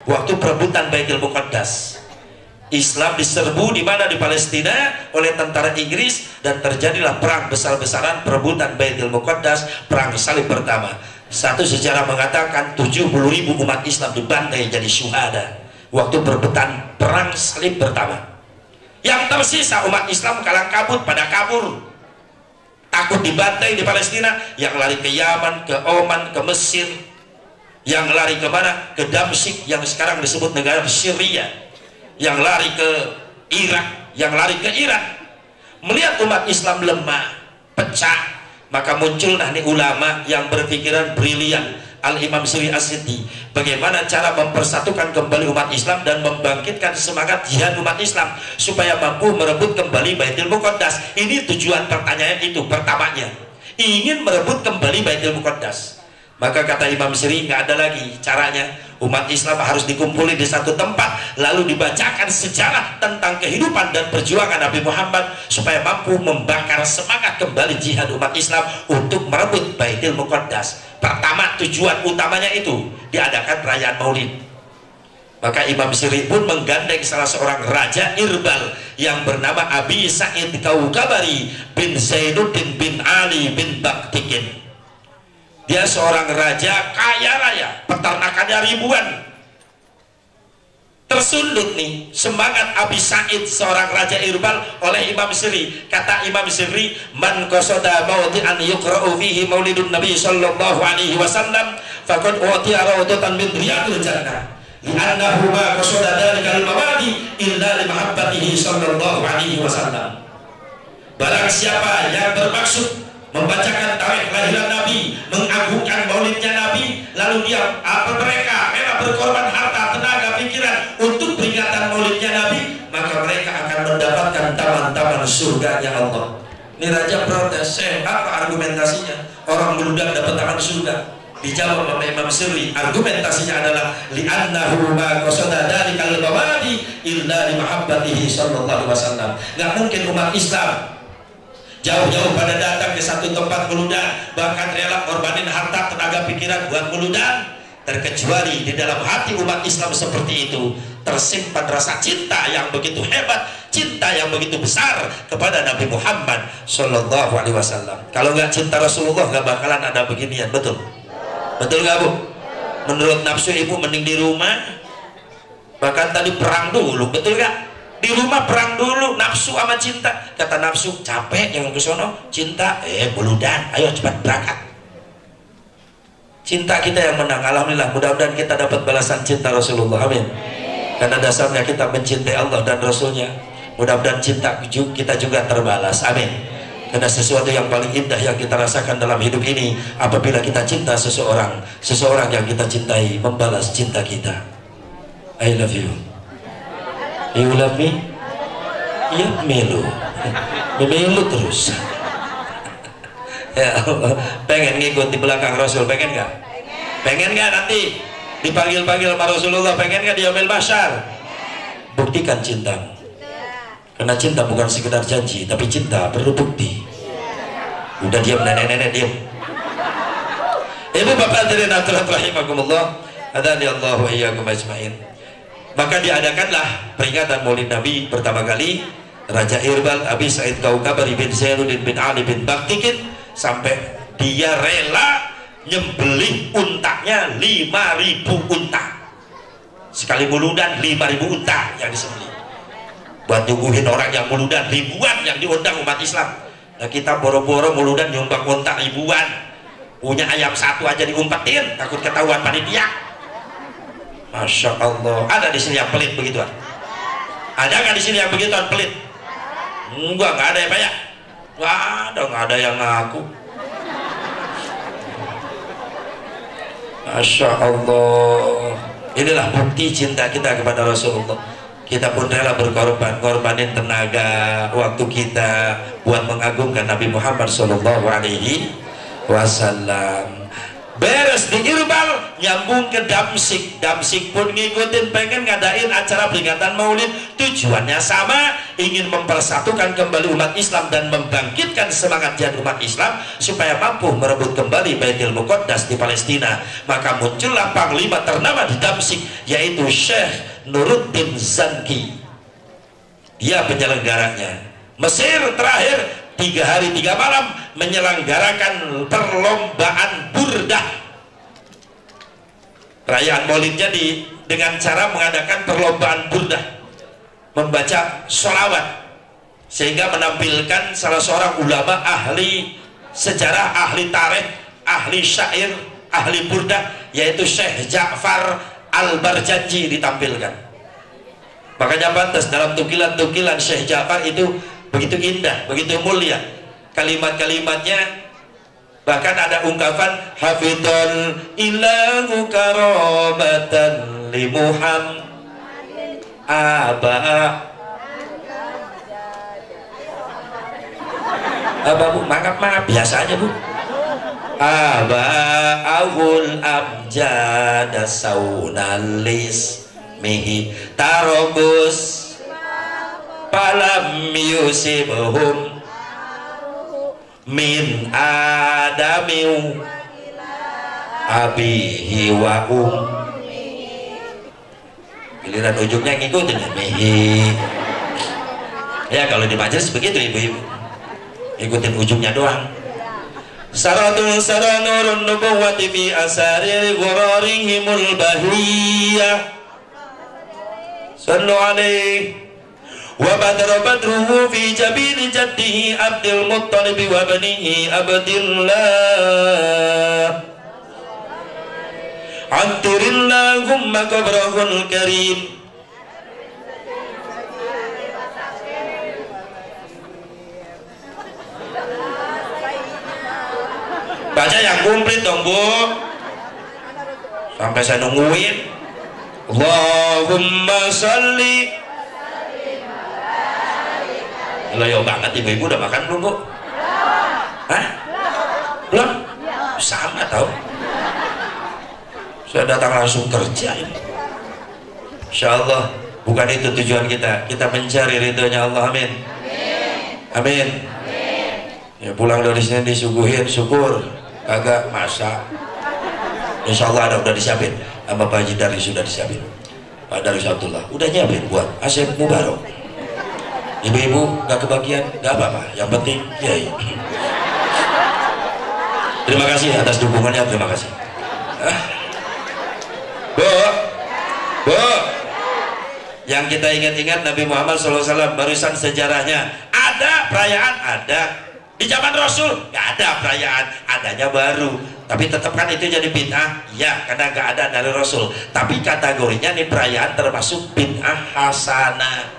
waktu perebutan Baitul Muqaddas. Islam diserbu di mana? Di Palestina oleh tentara Inggris, dan terjadilah perang besar-besaran perebutan Baitul Muqaddas, perang salib pertama. Satu sejarah mengatakan 70.000 umat Islam dibantai jadi syuhada waktu perebutan perang salib pertama. Yang tersisa umat Islam kalang kabut, pada kabur, takut dibantai di Palestina. Yang lari ke Yaman, ke Oman, ke Mesir. Yang lari ke mana? Ke Damsyik yang sekarang disebut negara Syria. Yang lari ke Irak, yang lari ke Iran. Melihat umat Islam lemah, pecah, maka muncullah nih ulama yang berpikiran brilian, Al-Imam Syri As-Siddi, bagaimana cara mempersatukan kembali umat Islam dan membangkitkan semangat jihad umat Islam supaya mampu merebut kembali Baitul Muqaddas. Ini tujuan pertanyaan itu pertamanya, ingin merebut kembali Baitul Muqaddas. Maka kata Imam Syri, nggak ada lagi caranya, umat Islam harus dikumpuli di satu tempat, lalu dibacakan sejarah tentang kehidupan dan perjuangan Nabi Muhammad supaya mampu membakar semangat kembali jihad umat Islam untuk merebut Baitul Muqaddas. Pertama, tujuan utamanya itu diadakan perayaan Maulid. Maka Imam Syri pun menggandeng salah seorang raja Irbal yang bernama Abi Sa'id Kaukabari bin Zainuddin bin Ali bin Baktikin. Dia seorang raja kaya raya, peternakannya ribuan. Tersundut nih semangat Abi Sa'id, seorang raja Irbal, oleh Imam Syri. Kata Imam Syri, man qasada mawdi'an yuqra'u fihi maulidun Nabi sallallahu alaihi wasallam faqad utiya rawdatan min riyadil jannah. Li'annahu ma qasada dalikal mawadi illa li mahabbatihi sallallahu alaihi wasallam. Barang siapa yang bermaksud membacakan tarikh kelahiran Nabi, mengagungkan maulidnya Nabi, lalu dia mereka berkorban harta, tenaga, pikiran untuk peringatan maulidnya Nabi, maka mereka akan mendapatkan taman-taman surganya Allah. Ini raja protes, apa argumentasinya? Orang meludak dapat taman surga. Dijawab oleh Imam Syri, argumentasinya adalah li'annahu ma qasada dalikal mawadi illa li mahabbatihi sallallahu alaihi wasallam. Enggak mungkin umat Islam jauh-jauh pada datang ke satu tempat meludah, bahkan rela korbanin harta, tenaga, pikiran buat meludah, terkecuali di dalam hati umat Islam seperti itu tersimpan rasa cinta yang begitu hebat, cinta yang begitu besar kepada Nabi Muhammad Sallallahu Alaihi Wasallam. Kalau nggak cinta Rasulullah nggak bakalan ada beginian, betul? Betul nggak Bu? Menurut nafsu ibu mending di rumah, bahkan tadi perang dulu, betul nggak? Di rumah perang dulu, nafsu sama cinta. Kata nafsu, capek jangan ke sono, cinta beludan, ayo cepat berangkat. Cinta kita yang menang. Alhamdulillah, mudah-mudahan kita dapat balasan cinta Rasulullah, amin. Karena dasarnya kita mencintai Allah dan Rasulnya, mudah-mudahan cinta kita juga terbalas, amin. Karena sesuatu yang paling indah yang kita rasakan dalam hidup ini, apabila kita cinta seseorang, seseorang yang kita cintai membalas cinta kita. I love you. You love me? Ya melu terus. Ya Allah, pengen ngikut di belakang Rasul, pengen nggak? Pengen nggak nanti dipanggil-panggil sama Rasulullah? Pengen nggak diambil masyar? Buktikan cintamu, karena cinta bukan sekedar janji, tapi cinta perlu bukti. Udah diam nenek-nenek, diam. Ibu bapak hadirin rahimakumullah, hadani Allah wa iyyakum ajmain. Maka diadakanlah peringatan Maulid Nabi pertama kali. Raja Irbal Abi Sa'id Kaukabari bin Zainuddin bin Ali bin Baktikin sampai dia rela nyembelih untanya 5.000 unta. Sekali muludan 5.000 unta yang disembelih buat nyuguhin orang yang muludan ribuan yang diundang umat Islam. Nah kita boro-boro muludan nyumbang unta ribuan, punya ayam satu aja diumpetin, takut ketahuan panitia. Masya Allah, ada di sini yang pelit begituan? Ada nggak di sini yang begituan pelit? Enggak, nggak ada ya Pak ya? Nggak ada yang ngaku. Masya Allah, inilah bukti cinta kita kepada Rasulullah. Kita pun rela berkorban, korbanin tenaga, waktu kita buat mengagungkan Nabi Muhammad Sallallahu Alaihi Wasallam. beres di Irbal nyambung ke Damsik. Damsik pun ngikutin, pengen ngadain acara peringatan Maulid. Tujuannya sama, ingin mempersatukan kembali umat Islam dan membangkitkan semangat jihad umat Islam supaya mampu merebut kembali Baitul Muqaddas di Palestina. Maka muncullah panglima ternama di Damsik, yaitu Syekh Nuruddin Zanki. Dia penyelenggaranya. Mesir terakhir 3 hari 3 malam menyelenggarakan perlombaan burdah. Perayaan Maulidnya dengan cara mengadakan perlombaan burdah, membaca sholawat, sehingga menampilkan salah seorang ulama ahli sejarah, ahli tarikh, ahli syair, ahli burdah, yaitu Syekh Ja'far Al-Barjanji ditampilkan. Makanya pantas dalam tukilan-tukilan Syekh Ja'far itu begitu indah, begitu mulia kalimat-kalimatnya. Bahkan ada ungkapan hafidhal ilahu karomatan li Muhammad Bu, maaf biasa aja Bu. Awul abjada saunalis mihi tarogus palam yusibhum min adamiu abihi wa giliran ujungnya ngikutin ya mihi. Ya kalau di majelis begitu ibu-ibu, ikutin ujungnya doang. Saratun saranurun nubuwati fi asari ghurarihimul bahiyah sallu alaihi wa badra badruhu fi jabiri jaddihi Abdul Muttalib wa banihi Abdillah antirillahumma qabrahul karim. Baca yang komplit dong Bu, sampai saya nungguin. Allahumma sholli. Loyo banget ibu-ibu, udah makan belum Bu? Hah? Belum? Sama tau. Saya datang langsung kerja ini. Insya Allah bukan itu tujuan kita. Kita mencari ridhonya Allah. Amin. Amin. Ya pulang dari sini disuguhin, syukur. Kagak masak. Insya Allah ada, udah disiapin sama Pak Haji Dari, sudah disiapin. Pak Dari Abdullah udah nyiapin buat Asep Mubarok. Ibu-ibu gak kebagian, gak apa-apa, yang penting kiai. Terima kasih atas dukungannya, terima kasih. Bu, yang kita ingat-ingat Nabi Muhammad SAW, barusan sejarahnya ada perayaan, ada di zaman Rasul nggak ada perayaan, adanya baru. Tapi tetap kan itu jadi bid'ah, ya karena nggak ada dari Rasul. Tapi kategorinya nih perayaan termasuk bid'ah hasanah.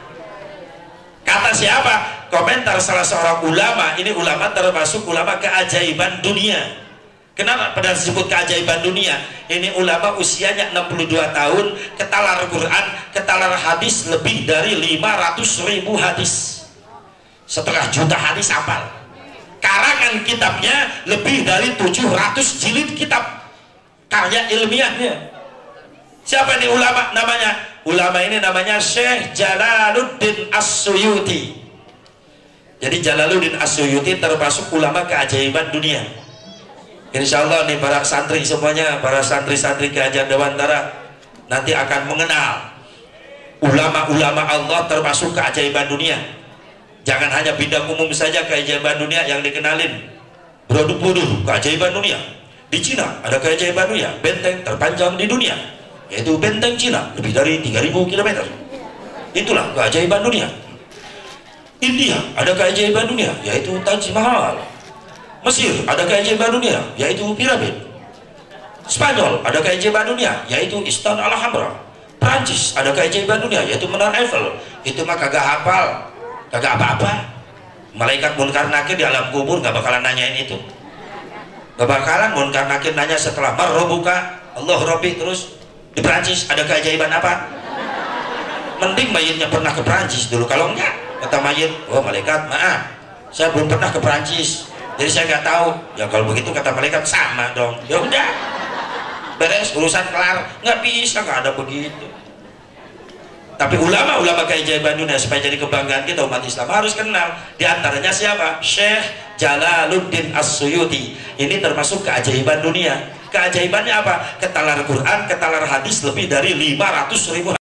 Kata siapa? Komentar salah seorang ulama. Ini ulama termasuk ulama keajaiban dunia. Kenapa pada disebut keajaiban dunia? Ini ulama usianya 62 tahun, ketalar Quran, ketalar hadis lebih dari 500.000 hadis, 1,5 juta hadis hafal. Karangan kitabnya lebih dari 700 jilid kitab karya ilmiahnya. Siapa ini ulama namanya? Ulama ini namanya Syekh Jalaluddin As-Suyuti. Jadi Jalaluddin As-Suyuti termasuk ulama keajaiban dunia. Insya Allah nih para santri semuanya, para santri-santri Kerajaan Dewantara nanti akan mengenal ulama-ulama Allah termasuk keajaiban dunia. Jangan hanya bidang umum saja keajaiban dunia yang dikenalin. Produk-produk keajaiban dunia. Di Cina ada keajaiban dunia, benteng terpanjang di dunia, yaitu benteng Cina, lebih dari 3.000 km. Itulah keajaiban dunia. India ada keajaiban dunia, yaitu Taj Mahal. Mesir ada keajaiban dunia, yaitu piramid. Spanyol ada keajaiban dunia, yaitu Istana Alhambra. Prancis ada keajaiban dunia, yaitu Menara Eiffel. Itu mah kagak hafal, kagak apa-apa. Malaikat Munkar Nakir di alam kubur gak bakalan nanyain itu. Gak bakalan Munkar Nakir nanya setelah marrobuka Allah Robbi. Terus di Prancis ada keajaiban apa? Mending mayitnya pernah ke Prancis dulu. Kalau enggak, kata mayit, oh malaikat maaf, saya belum pernah ke Prancis. Jadi saya nggak tahu. Ya kalau begitu kata malaikat sama dong. Ya udah, beres urusan kelar. Nggak bisa, nggak ada begitu. Tapi ulama-ulama keajaiban dunia supaya jadi kebanggaan kita umat Islam harus kenal. Di antaranya siapa? Syekh Jalaluddin As-Suyuti. Ini termasuk keajaiban dunia. Keajaibannya apa? Ketalar Quran, ketalar hadis lebih dari 500.000